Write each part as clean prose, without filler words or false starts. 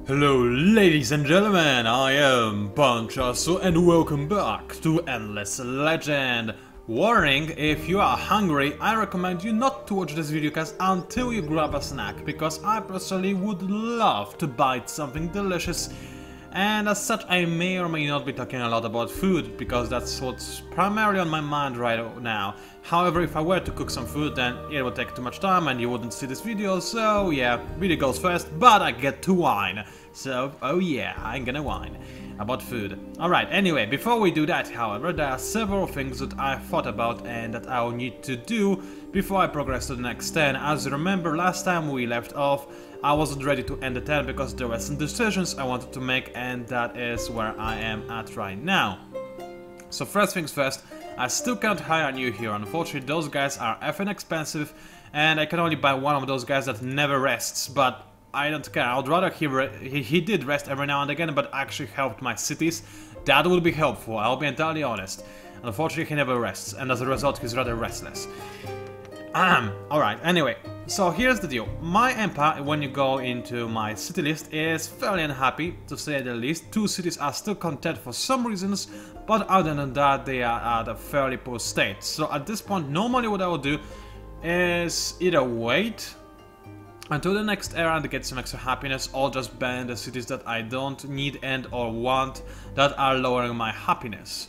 Hello ladies and gentlemen, I am PANCZASU and welcome back to Endless Legend. Warning, if you are hungry, I recommend you not to watch this videocast until you grab a snack, because I personally would love to bite something delicious. And as such, I may or may not be talking a lot about food, because that's what's primarily on my mind right now. However, if I were to cook some food, then it would take too much time and you wouldn't see this video, so yeah, video goes first, but I get to whine. So, oh yeah, I'm gonna whine about food. Alright, anyway, before we do that, however, there are several things that I thought about and that I'll need to do before I progress to the next 10. As you remember, last time we left off, I wasn't ready to end the 10 because there were some decisions I wanted to make, and that is where I am at right now. So first things first, I still can't hire a new hero. Unfortunately, those guys are effing expensive, and I can only buy one of those guys that never rests, but I don't care. I'd rather he did rest every now and again, but actually helped my cities. That would be helpful, I'll be entirely honest. Unfortunately, he never rests, and as a result, he's rather restless. Alright, anyway, so here's the deal. My empire, when you go into my city list, is fairly unhappy, to say the least. Two cities are still content for some reasons, but other than that, they are at a fairly poor state. So at this point, normally what I would do is either wait until the next era to get some extra happiness, or just ban the cities that I don't need and or want that are lowering my happiness.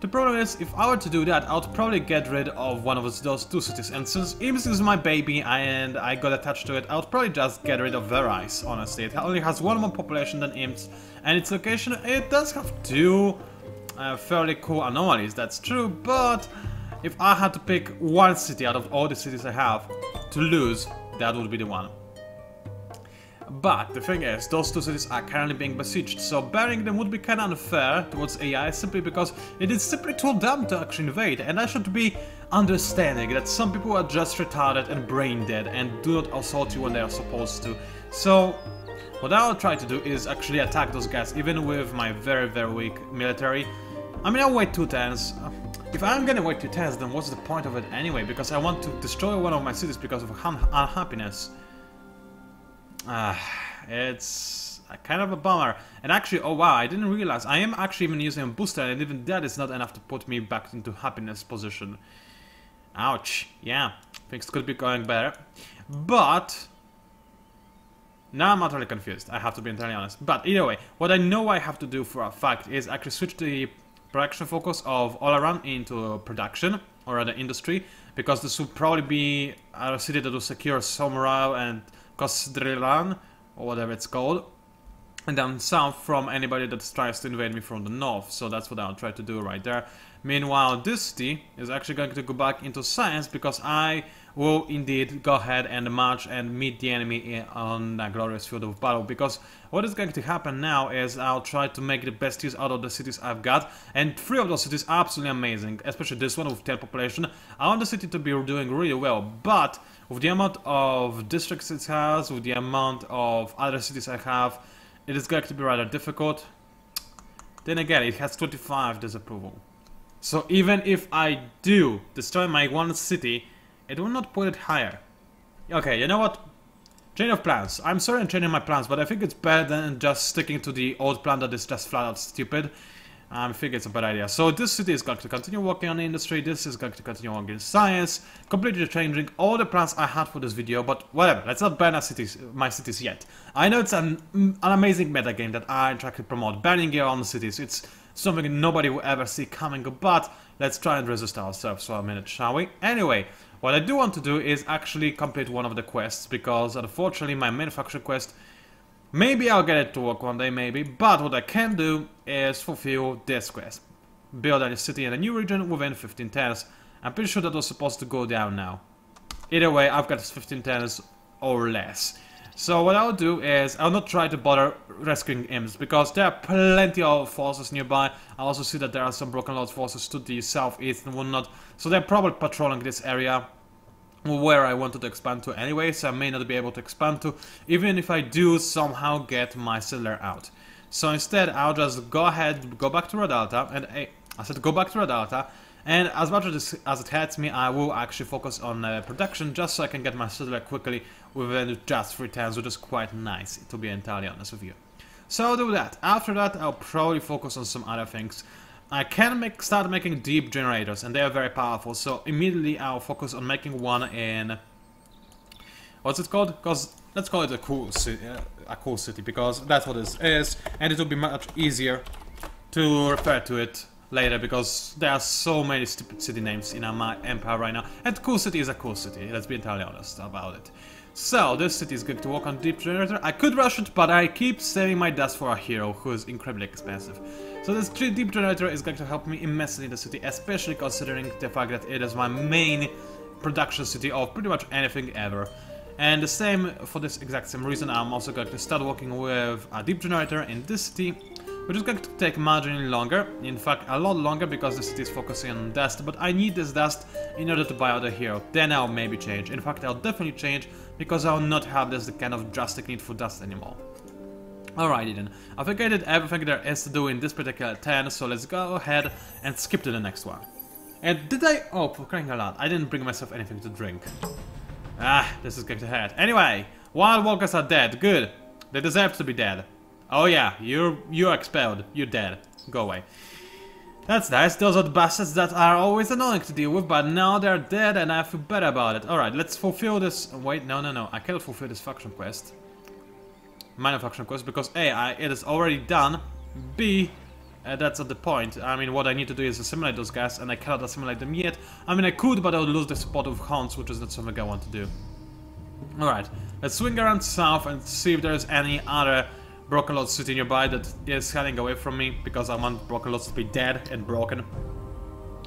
The problem is, if I were to do that, I would probably get rid of one of those two cities, and since Imps is my baby and I got attached to it, I would probably just get rid of Verais, honestly. It only has one more population than Imps, and its location, it does have two fairly cool anomalies, that's true, but if I had to pick one city out of all the cities I have to lose, that would be the one. But the thing is, those two cities are currently being besieged, so burying them would be kinda unfair towards AI simply because it is simply too dumb to actually invade, and I should be understanding that some people are just retarded and brain dead and do not assault you when they are supposed to. So what I'll try to do is actually attack those guys even with my very weak military. I mean, I'll wait 2 turns. If I'm gonna wait 2 turns, then what's the point of it anyway? Because I want to destroy one of my cities because of unhappiness. It's kind of a bummer. And actually, oh wow, I didn't realize I am actually even using a booster, and even that is not enough to put me back into happiness position. Ouch. Yeah, things could be going better. But now I'm utterly confused, I have to be entirely honest. But either way, what I know I have to do for a fact is actually switch the production focus of all around into production, or rather industry, because this will probably be a city that will secure some morale and Kosdrilan, or whatever it's called, and then south from anybody that tries to invade me from the north. So that's what I'll try to do right there. Meanwhile, this city is actually going to go back into science, because I will indeed go ahead and march and meet the enemy on a glorious field of battle. Because what is going to happen now is I'll try to make the best use out of the cities I've got, and 3 of those cities are absolutely amazing, especially this one with 10 population. I want the city to be doing really well, but with the amount of districts it has, with the amount of other cities I have, it is going to be rather difficult. Then again, it has 25 disapproval. So even if I do destroy my one city, it will not put it higher. Okay, you know what? Change of plans. I'm sorry I'm changing my plans, but I think it's better than just sticking to the old plan that is just flat out stupid. I think it's a bad idea. So this city is going to continue working on the industry, this is going to continue working in science, completely changing all the plans I had for this video, but whatever, let's not ban my cities yet. I know it's an amazing metagame that I try to promote, banning your own cities. It's something nobody will ever see coming, but let's try and resist ourselves for a minute, shall we? Anyway, what I do want to do is actually complete one of the quests, because unfortunately my manufacturing quest, maybe I'll get it to work one day, maybe, but what I can do is fulfill this quest. Build a city in a new region within 15 turns. I'm pretty sure that was supposed to go down now. Either way, I've got 15 turns or less. So what I'll do is, I'll not try to bother rescuing imps, because there are plenty of forces nearby. I also see that there are some Broken Lord forces to the southeast and whatnot, so they're probably patrolling this area where I wanted to expand to anyway, so I may not be able to expand to, even if I do somehow get my settler out. So instead, I'll just go ahead, go back to Radalta, and I said go back to Radalta, And as much as it hurts me, I will actually focus on production just so I can get my settler quickly within just 3 turns, which is quite nice, to be entirely honest with you. So I'll do that. After that, I'll probably focus on some other things. I can start making deep generators, and they are very powerful, so immediately I'll focus on making one in... What's it called? Because let's call it a cool city, because that's what it is, and it will be much easier to refer to it later, because there are so many stupid city names in my empire right now, and cool city is a cool city, let's be entirely honest about it. So, this city is going to work on deep generator. I could rush it, but I keep saving my dust for a hero who is incredibly expensive. So this deep generator is going to help me immensely in the city, especially considering the fact that it is my main production city of pretty much anything ever. And the same, for this exact same reason, I'm also going to start working with a deep generator in this city, which is going to take marginally longer, in fact a lot longer, because the city is focusing on dust, but I need this dust in order to buy out a hero. Then I'll maybe change. In fact, I'll definitely change, because I'll not have this kind of drastic need for dust anymore. Alrighty then, I think I did everything there is to do in this particular turn, so let's go ahead and skip to the next one. And did I... oh, for crying out loud, I didn't bring myself anything to drink. Ah, this is going to hurt. Anyway, wild walkers are dead, good. They deserve to be dead. Oh yeah, you're expelled. You're dead. Go away. That's nice. Those are the bastards that are always annoying to deal with, but now they're dead and I feel better about it. Alright, let's fulfill this... wait, no. I cannot fulfill this faction quest. Minor faction quest, because A, it is already done. B, that's at the point. I mean, what I need to do is assimilate those guys, and I cannot assimilate them yet. I mean, I could, but I would lose the support of Hunts, which is not something I want to do. Alright, let's swing around south and see if there's any other Broken Lord city nearby that is heading away from me, because I want Broken Lords to be dead and broken,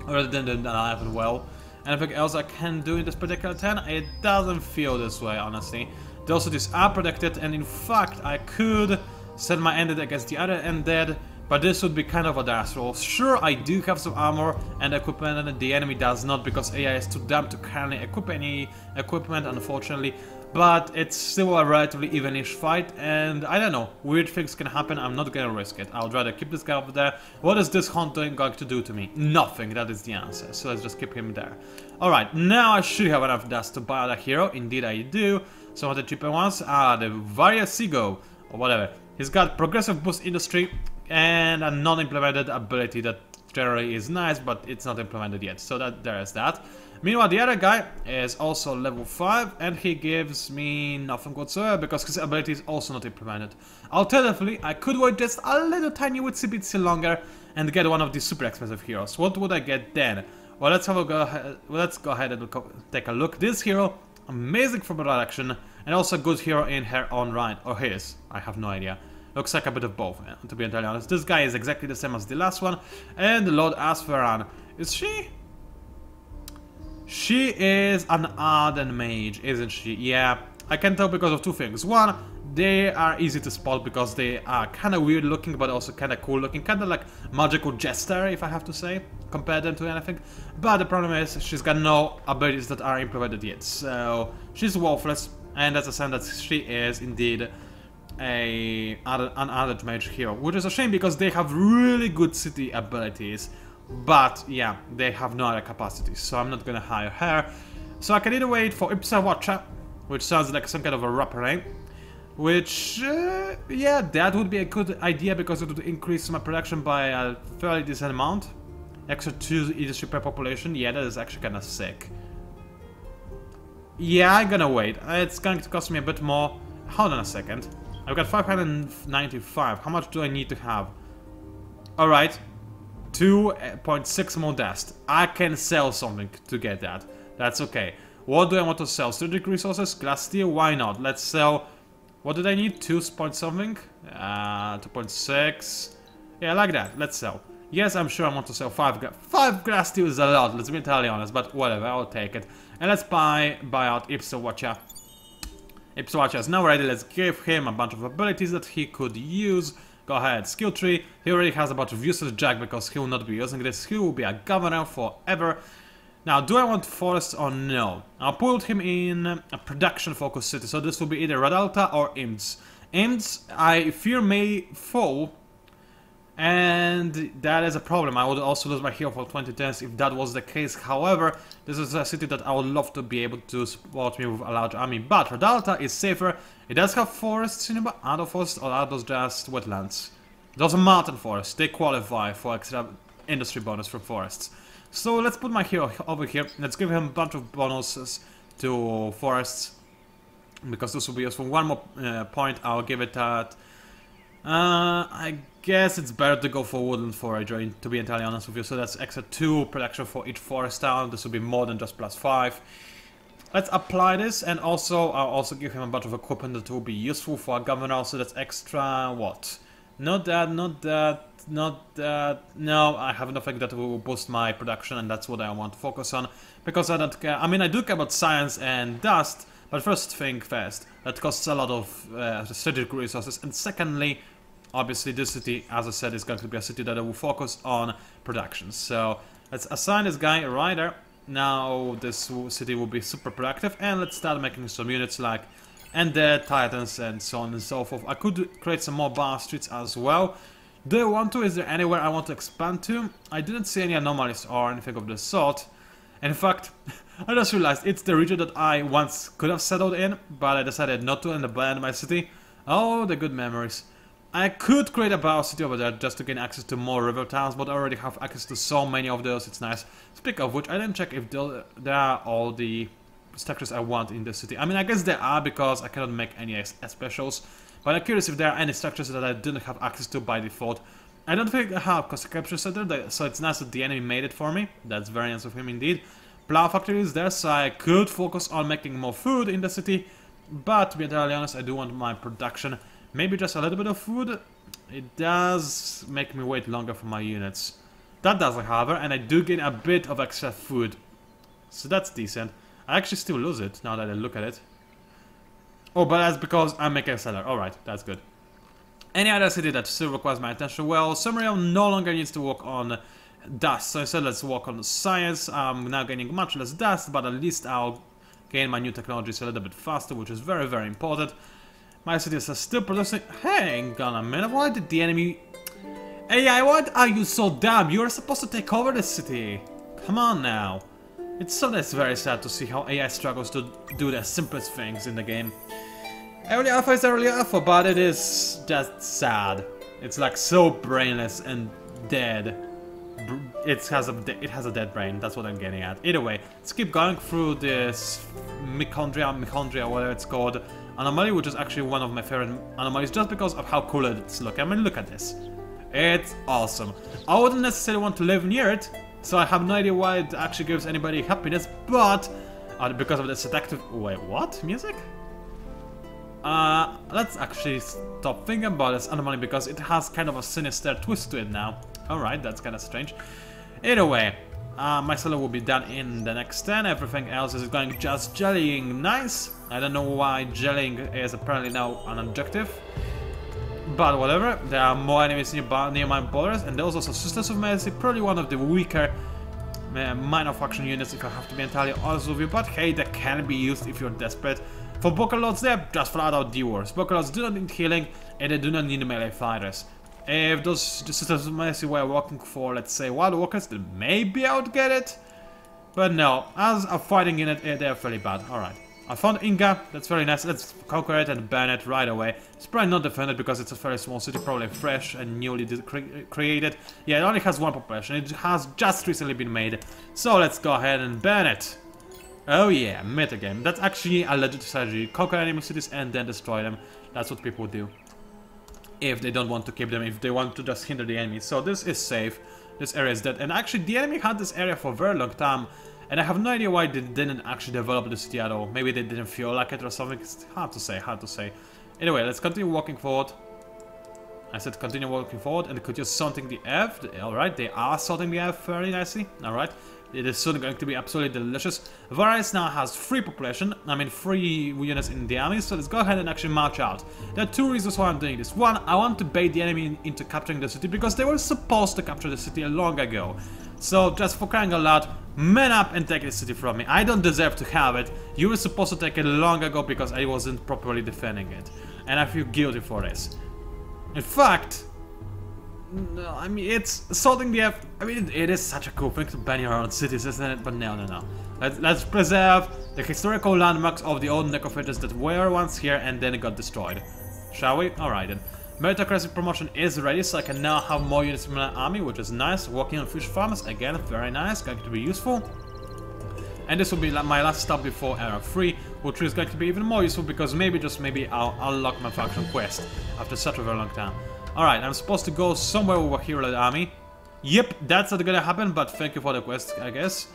rather than alive and well. Anything else I can do in this particular turn? It doesn't feel this way, honestly. Those cities are protected, and in fact I could set my undead against the other undead, but this would be kind of a dice roll. Sure, I do have some armor and equipment, and the enemy does not, because AI is too dumb to currently equip any equipment, unfortunately. But it's still a relatively even-ish fight, and I don't know, weird things can happen, I'm not gonna risk it. I'll rather keep this guy over there. What is this hunter going to do to me? Nothing, that is the answer, so let's just keep him there. Alright, now I should have enough dust to buy out a hero, indeed I do. Some of the cheaper ones are the Variasigo, or whatever. He's got progressive boost industry, and a non-implemented ability that generally is nice, but it's not implemented yet, so that there is that. Meanwhile, the other guy is also level 5, and he gives me nothing whatsoever, because his ability is also not implemented. Alternatively, I could wait just a little tiny witsy bitsy longer and get one of these super expensive heroes. What would I get then? Well, let's go ahead and take a look. This hero, amazing for production, and also a good hero in her own right, or his, I have no idea. Looks like a bit of both, to be entirely honest. This guy is exactly the same as the last one, and the Lord Asferan. Is she? She is an Arden mage, isn't she? Yeah, I can tell because of two things. One, they are easy to spot because they are kind of weird looking, but also kind of cool looking. Kind of like magical jester, if I have to say, compare them to anything. But the problem is, she's got no abilities that are implemented yet. So, she's worthless, and that's a sign that she is indeed an Arden mage hero. Which is a shame because they have really good city abilities. But, yeah, they have no other capacities, so I'm not gonna hire her. So I can either wait for Ipsa Watcha, which sounds like some kind of a rapper name. Which, yeah, that would be a good idea because it would increase my production by a fairly decent amount. Extra 2 leadership per population, yeah, that is actually kinda sick. Yeah, I'm gonna wait. It's going to cost me a bit more. Hold on a second. I've got 595. How much do I need to have? Alright. 2.6 more dust. I can sell something to get that. That's okay. What do I want to sell? Strategic resources? Glass steel? Why not? Let's sell... What did I need? 2 point something? 2.6. Yeah, like that. Let's sell. Yes, I'm sure I want to sell 5 glass steel is a lot, let's be entirely honest, but whatever, I'll take it. And let's buy out Ipsa Watcha. Ipsa Watcha is now ready. Let's give him a bunch of abilities that he could use. Go ahead, skill tree. He already has a bunch of useless jack because he will not be using this. He will be a governor forever. Now, do I want Forest or no? I'll put him in a production-focused city, so this will be either Radalta or Imds. Imds, I fear, may fall. And that is a problem. I would also lose my hero for 20 turns if that was the case. However, this is a city that I would love to be able to support me with a large army. But Radalta is safer. It does have forests, you know, but are those forests or are those just wetlands? Those are mountain forests. They qualify for extra industry bonus from forests. So let's put my hero over here. Let's give him a bunch of bonuses to forests, because this will be useful. One more point, I'll give it that. I guess it's better to go for woodland forager, to be entirely honest with you. So that's extra 2 production for each forest town. This will be more than just +5. Let's apply this, and also I'll also give him a bunch of equipment that will be useful for a governor. So that's extra what? Not that, not that, not that. No, I have nothing that will boost my production, and that's what I want to focus on, because I don't care. I mean, I do care about science and dust, but first thing first, that costs a lot of strategic resources, and secondly, obviously this city, as I said, is going to be a city that I will focus on production. So let's assign this guy right there. Now this city will be super productive, and let's start making some units like Undead, Titans, and so on and so forth. I could create some more bar streets as well. Do I want to? Is there anywhere I want to expand to? I didn't see any anomalies or anything of the sort. In fact, I just realized it's the region that I once could have settled in, but I decided not to and abandoned my city. Oh, the good memories. I could create a bar city over there just to gain access to more river towns, but I already have access to so many of those, it's nice. Speaking of which, I didn't check if there are all the structures I want in the city. I mean, I guess there are, because I cannot make any specials, but I'm curious if there are any structures that I didn't have access to by default. I don't think I have, because the capture center, so it's nice that the enemy made it for me. That's very nice of him indeed. Plow factory is there, so I could focus on making more food in the city, but to be entirely honest, I do want my production. Maybe just a little bit of food. It does make me wait longer for my units. That does, however, and I do gain a bit of extra food. So that's decent. I actually still lose it, now that I look at it. Oh, but that's because I'm making a seller. Alright, that's good. Any other city that still requires my attention? Well, Sumerian no longer needs to work on dust. So I said let's work on science. I'm now gaining much less dust, but at least I'll gain my new technologies a little bit faster, which is very, very important. My cities are still producing. Hang on a minute, why did the enemy... AI, what are you so dumb? You're supposed to take over the city. Come on now. It's sometimes very sad to see how AI struggles to do the simplest things in the game. Early alpha is early alpha, but it is just sad. It's like so brainless and dead. It has a dead brain, that's what I'm getting at. Either way, let's keep going through this mitochondria, whatever it's called, anomaly, which is actually one of my favorite anomalies just because of how cool it's looking. I mean, look at this. It's awesome. I wouldn't necessarily want to live near it, so I have no idea why it actually gives anybody happiness, but because of the seductive... Wait, what? Music? Let's actually stop thinking about this anomaly because it has kind of a sinister twist to it now. Alright, that's kind of strange. Either way, my solo will be done in the next turn. Everything else is going just jellying. Nice. I don't know why jellying is apparently now an objective. But whatever, there are more enemies near my borders, and there's also Sisters of Mercy, probably one of the weaker minor faction units if I have to be entirely honest with you, but hey, that can be used if you're desperate. For Boker Lords, they're just flat out D-Wars. Boker Lords do not need healing, and they do not need melee fighters. If those Sisters of Mercy were working for, let's say, Wild Walkers, then maybe I would get it. But no, as a fighting unit, they're fairly bad. Alright. I found Inga, that's very nice. Let's conquer it and burn it right away. It's probably not defended because it's a very small city, probably fresh and newly created. Yeah, it only has one population. It has just recently been made. So let's go ahead and burn it. Oh yeah, metagame. That's actually a legit strategy. Conquer enemy cities and then destroy them. That's what people do. If they don't want to keep them, if they want to just hinder the enemy. So this is safe. This area is dead. And actually the enemy had this area for a very long time. And I have no idea why they didn't actually develop the city at all. Maybe they didn't feel like it or something. It's hard to say, hard to say. Anyway, let's continue walking forward. I said continue walking forward and could just salting the F. Alright, they are salting the F very nicely. Alright. It is soon going to be absolutely delicious. Varys now has 3 population, I mean 3 units in the army, so let's go ahead and actually march out. There are 2 reasons why I'm doing this. One, I want to bait the enemy into capturing the city because they were supposed to capture the city long ago. So just for crying out loud, man up and take the city from me. I don't deserve to have it. You were supposed to take it long ago because I wasn't properly defending it. And I feel guilty for this. In fact, No, I mean, it's sorting the I mean, it is such a cool thing to ban your own cities, isn't it? But no. Let's preserve the historical landmarks of the old necrophages that were once here and then got destroyed. Shall we? Alright then. Meritocracy promotion is ready, so I can now have more units in my army, which is nice. Working on fish farms, again, very nice, going to be useful. And this will be my last stop before Era 3, which is going to be even more useful because maybe, just maybe, I'll unlock my faction quest after such a very long time. Alright, I'm supposed to go somewhere over here with the army. Yep, that's not gonna happen, but thank you for the quest, I guess.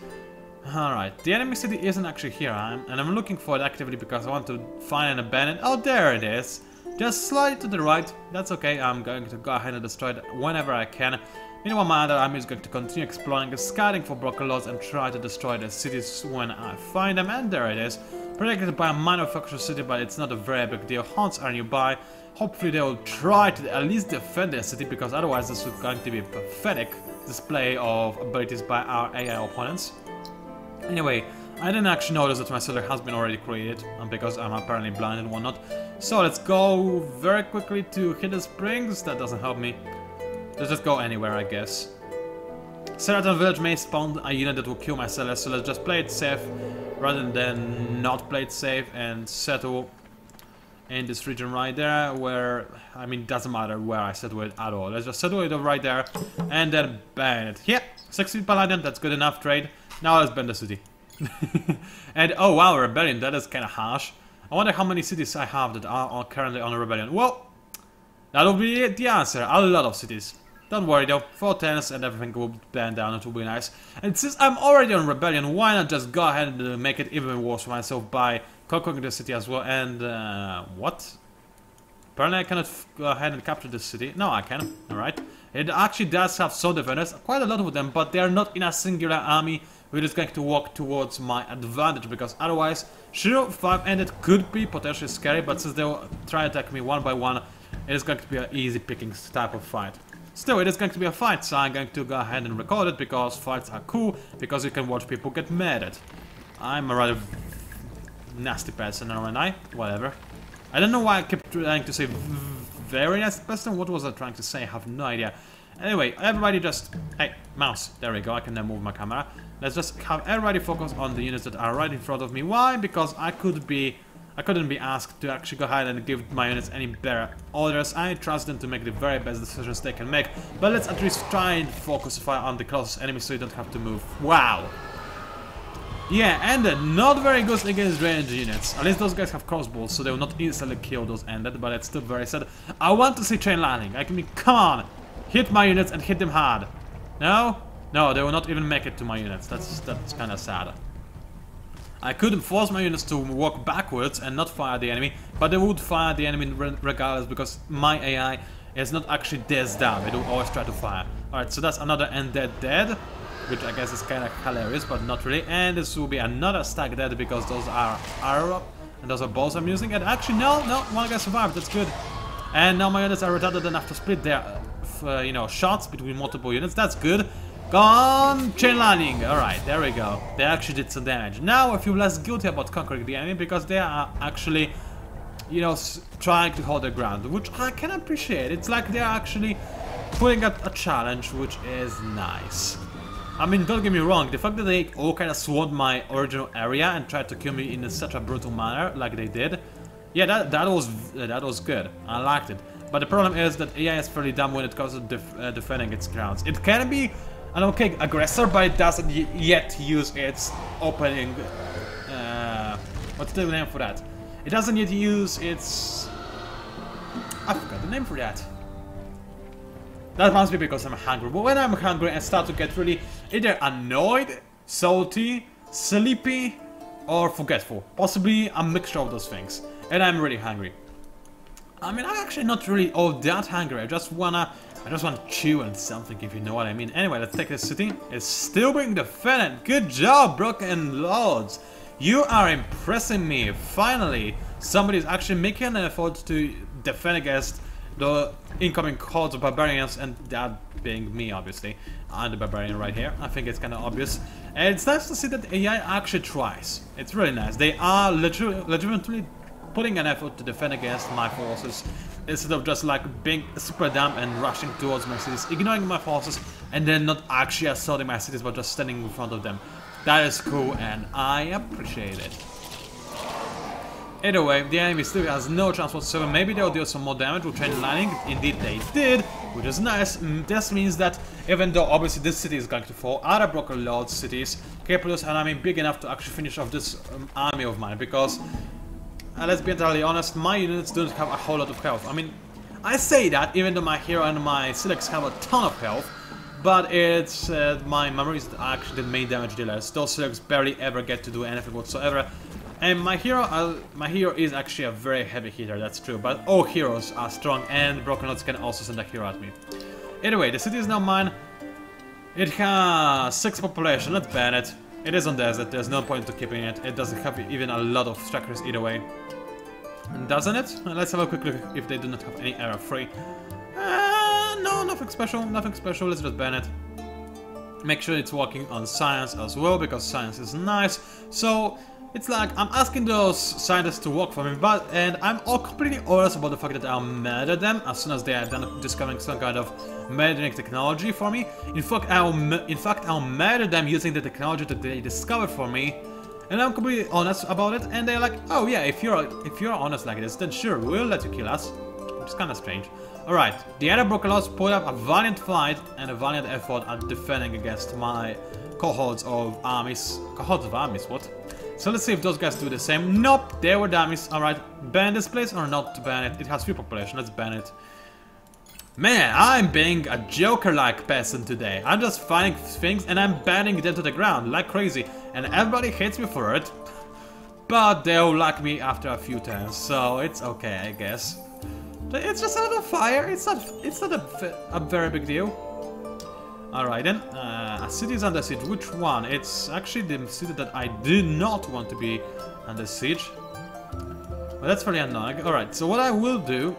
Alright, the enemy city isn't actually here, and I'm looking for it actively because I want to find an abandoned... Oh, there it is! Just slightly to the right, that's okay, I'm going to go ahead and destroy it whenever I can. Meanwhile, my other army is going to continue exploring and scouting for broken laws and try to destroy the cities when I find them, and there it is. Protected by a manufactured city, but it's not a very big deal. Haunts are nearby. Hopefully they will try to at least defend their city, because otherwise this is going to be a pathetic display of abilities by our AI opponents. Anyway, I didn't actually notice that my settler has been already created, because I'm apparently blind and whatnot. So let's go very quickly to Hidden Springs. That doesn't help me. Let's just go anywhere, I guess. Certain village may spawn a unit that will kill my settlers, so let's just play it safe rather than not play it safe and settle in this region right there, where, I mean, it doesn't matter where I settle it at all. Let's just settle it right there and then ban it. Yeah, 60 paladin, that's good enough trade. Now let's ban the city. And oh wow, rebellion, that is kind of harsh. I wonder how many cities I have that are currently on a rebellion. Well, that'll be the answer, a lot of cities. Don't worry though, 4 10s and everything will ban down, it will be nice. And since I'm already on rebellion, why not just go ahead and make it even worse for myself by conquering the city as well. And what? Apparently I cannot go ahead and capture this city. No, I can. Alright. It actually does have some defenders, quite a lot of them, but they are not in a singular army which is going to walk towards my advantage, because otherwise Shiro 5 and it could be potentially scary, but since they will try to attack me one by one, it is going to be an easy pickings type of fight. Still, it is going to be a fight, so I'm going to go ahead and record it, because fights are cool, because you can watch people get mad at. I'm a rather nasty person, aren't I? Whatever. I don't know why I kept trying to say very nasty person. What was I trying to say? I have no idea. Anyway, everybody just... Hey, mouse. There we go. I can then move my camera. Let's just have everybody focus on the units that are right in front of me. Why? Because I couldn't be asked to actually go ahead and give my units any better orders. I trust them to make the very best decisions they can make. But let's at least try and focus on the closest enemy so you don't have to move. Wow! Yeah, and not very good against ranged units. At least those guys have crossbows, so they will not easily kill those ended, but it's still very sad. I want to see chain lightning. I mean, come on! Hit my units and hit them hard. No? No, they will not even make it to my units. That's kind of sad. I could force my units to walk backwards and not fire the enemy, but they would fire the enemy regardless, because my AI is not actually this dumb. It will always try to fire. Alright, so that's another undead dead, which I guess is kind of hilarious, but not really. And this will be another stack dead, because those are arrow and those are balls I'm using. And actually, no, one guy survived. That's good. And now my units are retarded enough to split their, you know, shots between multiple units. That's good. Gone! Chain lightning! Alright, there we go. They actually did some damage. Now I feel less guilty about conquering the enemy, because they are actually, you know, trying to hold their ground, which I can appreciate. It's like they're actually putting up a challenge, which is nice. I mean, don't get me wrong, the fact that they all kind of swarmed my original area and tried to kill me in such a brutal manner, like they did, yeah, that was good. I liked it. But the problem is that AI is fairly dumb when it comes to defending its grounds. It can be an okay aggressor, but it doesn't yet use its opening... what's the name for that? It doesn't yet use its... I forgot the name for that. That must be because I'm hungry. But when I'm hungry, I start to get really either annoyed, salty, sleepy, or forgetful. Possibly a mixture of those things. And I'm really hungry. I mean, I'm actually not really all that hungry. I just wanna chew on something, if you know what I mean. Anyway, let's take this city. It's still being defended. Good job, Broken Lords. You are impressing me. Finally, somebody's actually making an effort to defend against the incoming hordes of barbarians, and that being me, obviously. I'm the barbarian right here. I think it's kind of obvious. And it's nice to see that AI actually tries. It's really nice. They are legitimately putting an effort to defend against my forces. instead of just like being super dumb and rushing towards my cities, ignoring my forces, and then not actually assaulting my cities but just standing in front of them. That is cool and I appreciate it. Either way, the enemy still has no chance whatsoever. Maybe they'll deal some more damage with chain lightning. Indeed they did, which is nice. This means that even though obviously this city is going to fall, other Broken Lord cities can produce an army big enough to actually finish off this army of mine, because let's be entirely honest, my units don't have a whole lot of health. I mean, I say that even though my hero and my Silex have a ton of health, but it's my memories that are actually the main damage dealers. Those Silex barely ever get to do anything whatsoever. And my hero is actually a very heavy hitter, that's true, but all heroes are strong and Broken Lords can also send a hero at me. Anyway, the city is now mine. It has 6 population, let's ban it. It is on desert, there's no point to keeping it. It doesn't have even a lot of strikers either way. Doesn't it? Let's have a quick look if they do not have any error free. No, nothing special, let's just ban it. Make sure it's working on science as well, because science is nice. So it's like I'm asking those scientists to work for me, and I'm all completely honest about the fact that I'll murder them as soon as they are done discovering some kind of murdering technology for me. In fact, I'll murder them using the technology that they discovered for me, and I'm completely honest about it. And they're like, "Oh yeah, if you're honest like this, then sure, we'll let you kill us," which is kind of strange. All right, the other Broken Lords put up a valiant fight and a valiant effort at defending against my cohorts of armies. Cohorts of armies, what? So let's see if those guys do the same. Nope, they were dummies. Alright, ban this place or not to ban it? It has 3 population, let's ban it. Man, I'm being a Joker-like person today. I'm just finding things and I'm banning them to the ground like crazy. And everybody hates me for it. But they'll like me after a few turns, so it's okay, I guess. It's just a little fire, it's not a very big deal. Alright then, a city is under siege. Which one? It's actually the city that I do not want to be under siege. But that's very annoying. Alright, so what I will do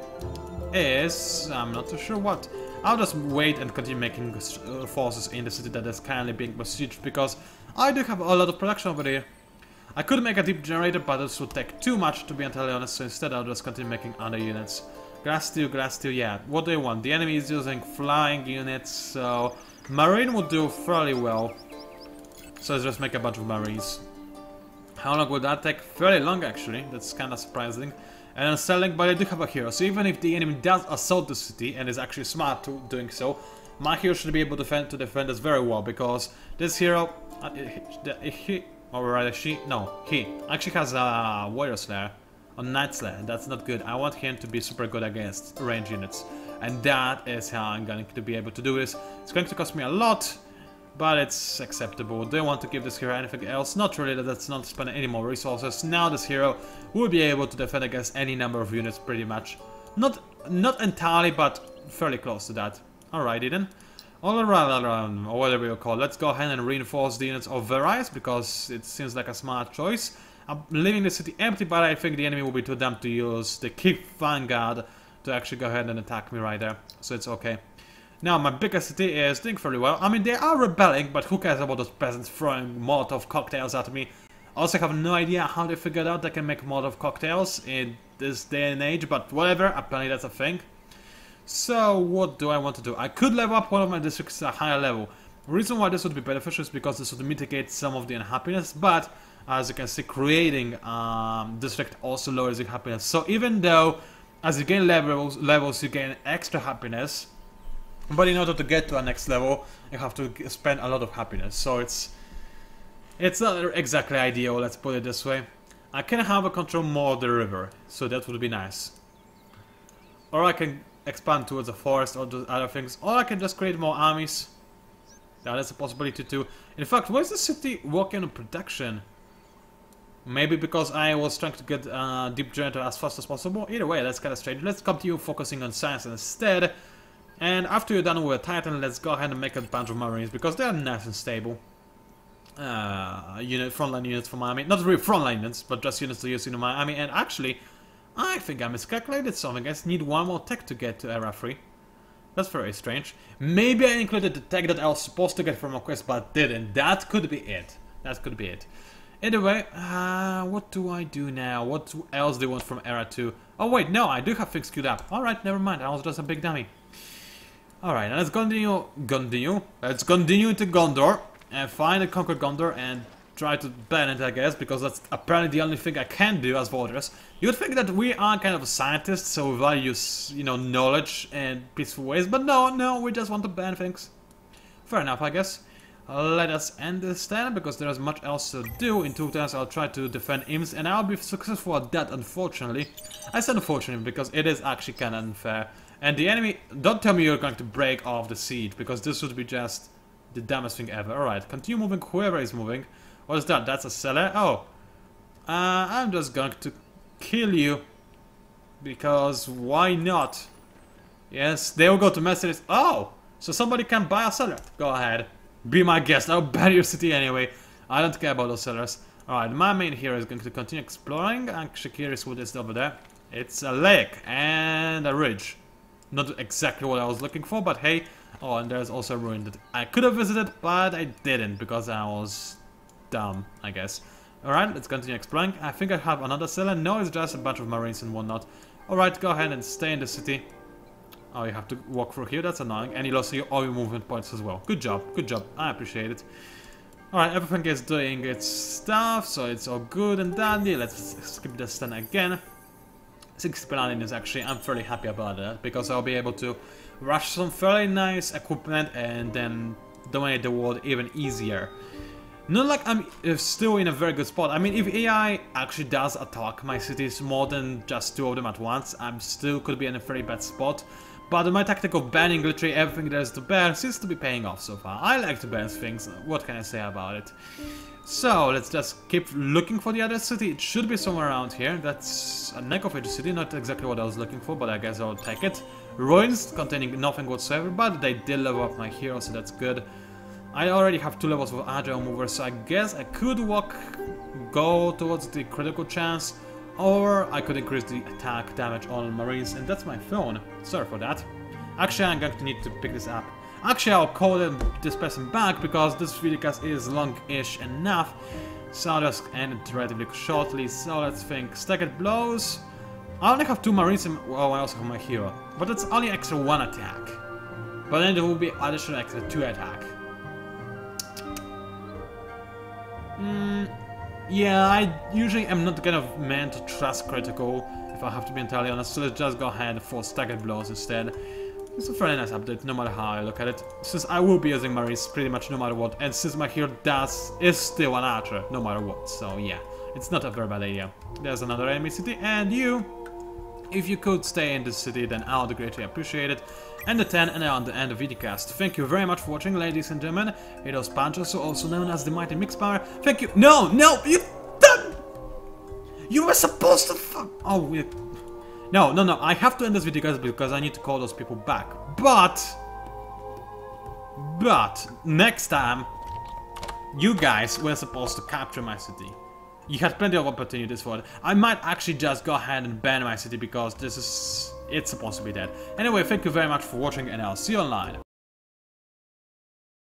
is, I'm not too sure what. I'll just wait and continue making forces in the city that is currently being besieged, because I do have a lot of production over there. I could make a deep generator, but this would take too much to be entirely honest, so instead I'll just continue making other units. Glass steel, yeah. What do you want? The enemy is using flying units, so Marine would do fairly well. So let's just make a bunch of Marines. How long would that take? Fairly long actually, that's kind of surprising. And I'm selling, but I do have a hero, so even if the enemy does assault the city and is actually smart to doing so, my hero should be able to defend us very well, because this hero, he actually has a Warrior Slayer, a Night Slayer, and that's not good. I want him to be super good against range units. And that is how I'm going to be able to do this. It's going to cost me a lot, but it's acceptable. Do I want to give this hero anything else? Not really, that's not spending any more resources. Now this hero will be able to defend against any number of units pretty much. Not entirely, but fairly close to that. Alrighty then. Alright, or whatever you call it. Let's go ahead and reinforce the units of Varys, because it seems like a smart choice. I'm leaving the city empty, but I think the enemy will be too dumb to use the Keep Vanguard to actually go ahead and attack me right there, so it's okay. Now, my biggest city is doing fairly well. I mean, they are rebelling, but who cares about those peasants throwing Molotov cocktails at me? I also have no idea how they figured out they can make Molotov cocktails in this day and age, but whatever, apparently that's a thing. So, what do I want to do? I could level up one of my districts to a higher level. The reason why this would be beneficial is because this would mitigate some of the unhappiness, but as you can see, creating district also lowers your happiness. So even though as you gain levels you gain extra happiness, but in order to get to a next level you have to spend a lot of happiness. So it's not exactly ideal, let's put it this way. I can have a control more of the river, so that would be nice. Or I can expand towards the forest or do other things, or I can just create more armies. That is a possibility too. In fact, why is the city working on production? Maybe because I was trying to get deep generator as fast as possible. Either way, that's kind of strange. Let's continue focusing on science instead. And after you're done with Titan, let's go ahead and make a bunch of Marines, because they are nice and stable. Frontline units for my army. Not really frontline units, but just units to use in my army. And actually, I think I miscalculated something. I just need one more tech to get to Era 3. That's very strange. Maybe I included the tech that I was supposed to get from a quest, but didn't. That could be it. That could be it. Anyway, what do I do now? What else do you want from Era 2? Oh wait, no, I do have things queued up. Alright, never mind, I was just a big dummy. Alright, let's continue to Gondor and find and conquer Gondor and try to ban it, I guess, because that's apparently the only thing I can do as voters. You'd think that we are kind of scientists, so we value, you know, knowledge and peaceful ways, but no, we just want to ban things. Fair enough, I guess. Let us end this then, because there is much else to do. In 2 turns I'll try to defend Ims, and I'll be successful at that, unfortunately. I said unfortunately, because it is actually kind of unfair. And the enemy, don't tell me you're going to break off the siege, because this would be just the dumbest thing ever. Alright, continue moving whoever is moving. What is that? That's a seller? Oh. I'm just going to kill you. Because why not? Yes, they will go to Mercedes. Oh! So somebody can buy a seller. Go ahead. Be my guest. I'll ban your city anyway. I don't care about those sellers. Alright, my main hero is going to continue exploring. Actually curious what is over there. It's a lake and a ridge. Not exactly what I was looking for, but hey. Oh, and there's also a ruin that I could have visited, but I didn't because I was dumb, I guess. Alright, let's continue exploring. I think I have another seller. No, it's just a bunch of marines and whatnot. Alright, go ahead and stay in the city. Oh, you have to walk through here. That's annoying. And you lost all your movement points as well. Good job. Good job. I appreciate it. Alright, everything is doing its stuff, so it's all good and dandy. Let's skip this then again. 60 paladin is actually, I'm fairly happy about that, because I'll be able to rush some fairly nice equipment and then dominate the world even easier. Not like I'm still in a very good spot. I mean, if AI actually does attack my cities more than just 2 of them at once, I'm still could be in a very bad spot. But my tactic of banning literally everything there is to ban seems to be paying off so far. I like to ban things, what can I say about it? So, let's just keep looking for the other city. It should be somewhere around here. That's a necrophage city, not exactly what I was looking for, but I guess I'll take it. Ruins containing nothing whatsoever, but they did level up my hero, so that's good. I already have 2 levels of agile mover, so I guess I could go towards the critical chance, or I could increase the attack damage on marines, and that's my phone. Sorry for that. Actually, I'm going to need to pick this up. Actually, I'll call this person back because this videocast is long-ish enough, so I'll just end it relatively shortly. So let's think. Staggered blows. I only have 2 marines, and well, I also have my hero, but it's only extra 1 attack. But then there will be additional extra 2 attack. Yeah, I usually am not kind of meant to trust critical, if I have to be entirely honest, so let's just go ahead for staggered blows instead. It's a fairly nice update, no matter how I look at it, since I will be using marines pretty much no matter what, and since my hero is still an archer, no matter what, so yeah, it's not a very bad idea. There's another enemy city, and you! If you could stay in this city, then I would greatly appreciate it. And the 10 and on the end of videocast. Thank you very much for watching, ladies and gentlemen. It was PANCZASU, also known as the Mighty Mixpower. Thank you. No, you were supposed to oh, no, I have to end this video, guys, because I need to call those people back. But next time, you guys were supposed to capture my city. You had plenty of opportunities for it. I might actually just go ahead and ban my city because it's supposed to be dead. Anyway, thank you very much for watching, and I'll see you online.